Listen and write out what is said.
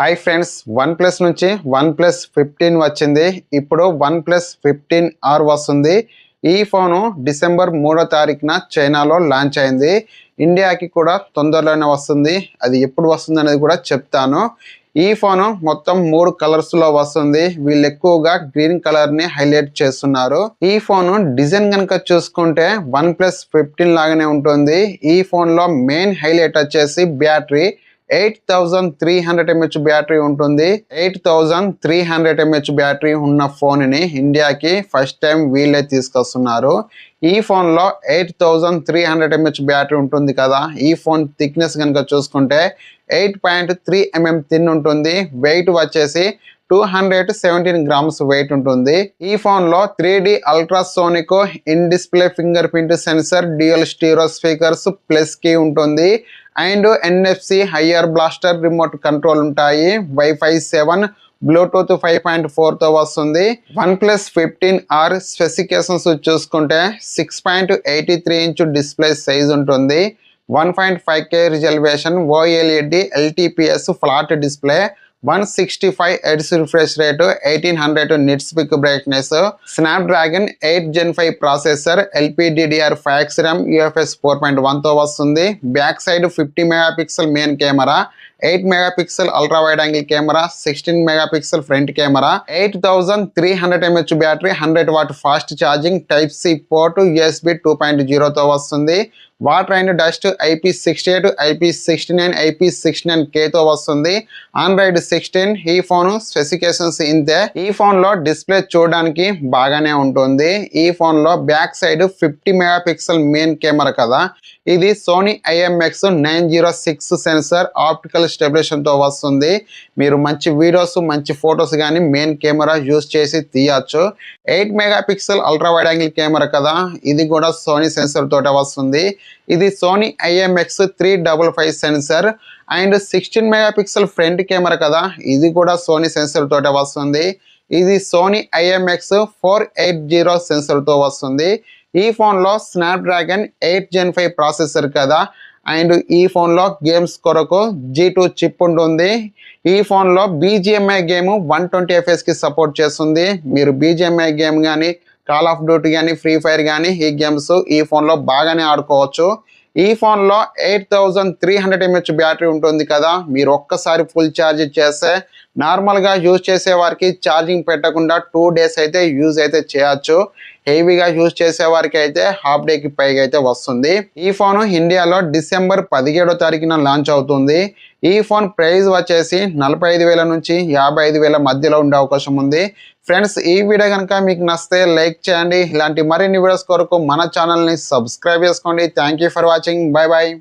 Hi friends, one plus నుంచి one plus 15 వచ్చింది. ఇప్పుడు వన్ ప్లస్ 15R వస్తుంది. ఈ ఫోను డిసెంబర్ 3వ తారీఖున చైనాలో లాంచ్ అయింది. ఇండియాకి కూడా తొందరలోనే వస్తుంది. అది ఎప్పుడు వస్తుంది అనేది కూడా చెప్తాను. ఈ ఫోను మొత్తం 3 కలర్స్లో వస్తుంది. వీళ్ళు ఎక్కువగా గ్రీన్ కలర్ని హైలైట్ చేస్తున్నారు. ఈ ఫోను డిజైన్ కనుక చూసుకుంటే వన్ ప్లస్ 15 లాగానే ఉంటుంది. ఈ ఫోన్లో మెయిన్ హైలైట్ వచ్చేసి బ్యాటరీ 8300 mAh బ్యాటరీ ఉంటుంది. 8300 mAh బ్యాటరీ ఉన్న ఫోన్ని ఇండియాకి ఫస్ట్ టైం వీళ్ళే తీసుకొస్తున్నారు. ఈ ఫోన్లో 8300 mAh బ్యాటరీ ఉంటుంది కదా. ఈ ఫోన్ థిక్నెస్ కనుక చూసుకుంటే 8.3 mm థిన్ ఉంటుంది. వెయిట్ వచ్చేసి 217 grams వెయిట్ ఉంటుంది. ఈ ఫోన్లో 3D ultrasonic in display finger print sensor, dual stereo speakers plus key ఉంటుంది. And NFC IR blaster remote control ఉంటాయి. వైఫై 7 బ్లూటూత్ 5.4తో వస్తుంది. వన్ ప్లస్ 15R స్పెసిఫికేషన్స్ చూసుకుంటే 6.83 ఇంచ్ డిస్ప్లే సైజ్ ఉంటుంది. 1.5K resolution, OLED LTPS flat display, 165 Hz refresh rate, 1800 nits peak brightness, Snapdragon 8 Gen 5 processor, LPDDR5X RAM, UFS 4.1తో వస్తుంది. Back side 50 megapixel main camera, 8 megapixel ultra wide angle camera, 16 megapixel front camera, 8300 mAh battery, 100 watt fast charging, type C port, USB 2.0తో వస్తుంది. Water and dust IP68, IP69, IP69Kతో వస్తుంది. Android 16. ఈ phone specifications ఇంతే. ఈ ఫోన్లో display చూడడానికి బాగానే ఉంటుంది. ఈ ఫోన్లో back side 50 megapixel main camera కదా. ఇది సోనీ IMX 906 సెన్సర్ ఆప్టికల్ స్టెబిలేషన్తో వస్తుంది. మీరు మంచి వీడియోస్, మంచి ఫొటోస్ కానీ మెయిన్ కెమెరా యూజ్ చేసి తీయచ్చు. 8 megapixel ultra wide angle camera కదా. ఇది కూడా సోనీ సెన్సర్ తోటే వస్తుంది. ఇది Sony IMX 355 sensor and 16 megapixel front camera కదా. ఇది కూడా సోనీ సెన్సర్ తోటే వస్తుంది. ఇది సోనీ IMX 480 సెన్సర్తో వస్తుంది. ఈ ఫోన్లో స్నాప్డ్రాగన్ 8 Gen 5 ప్రాసెసర్ కదా. అండ్ ఈ ఫోన్లో గేమ్స్ కొరకు G2 చిప్ ఉంటుంది. ఈ ఫోన్లో BGMI గేమ్ 120 FPS సపోర్ట్ చేస్తుంది. మీరు BGMI గేమ్ కానీ, కాల్ ఆఫ్ డ్యూటీ కానీ, ఫ్రీ ఫైర్ కానీ ఈ గేమ్స్ ఈ ఫోన్లో బాగానే ఆడుకోవచ్చు. ఈ ఫోన్లో 8300 mAh బ్యాటరీ ఉంటుంది కదా. మీరు ఒక్కసారి ఫుల్ ఛార్జ్ చేస్తే నార్మల్గా యూజ్ చేసే వారికి ఛార్జింగ్ పెట్టకుండా 2 days అయితే యూజ్ అయితే చేయొచ్చు. హెవీగా యూజ్ చేసే వారికి అయితే హాఫ్ డేకి పైగా అయితే వస్తుంది. ఈ ఫోన్ ఇండియాలో డిసెంబర్ 17వ తారీఖున లాంచ్ అవుతుంది. ఈ ఫోన్ ప్రైస్ వచ్చేసి 45,000 నుంచి 55,000 మధ్యలో ఉండే అవకాశం ఉంది. ఫ్రెండ్స్, ఈ వీడియో కనుక మీకు నచ్చితే లైక్ చేయండి. ఇలాంటి మరిన్ని వీడియోస్ కొరకు మన ఛానల్ని సబ్స్క్రైబ్ చేసుకోండి. Thank you for watching. Bye bye.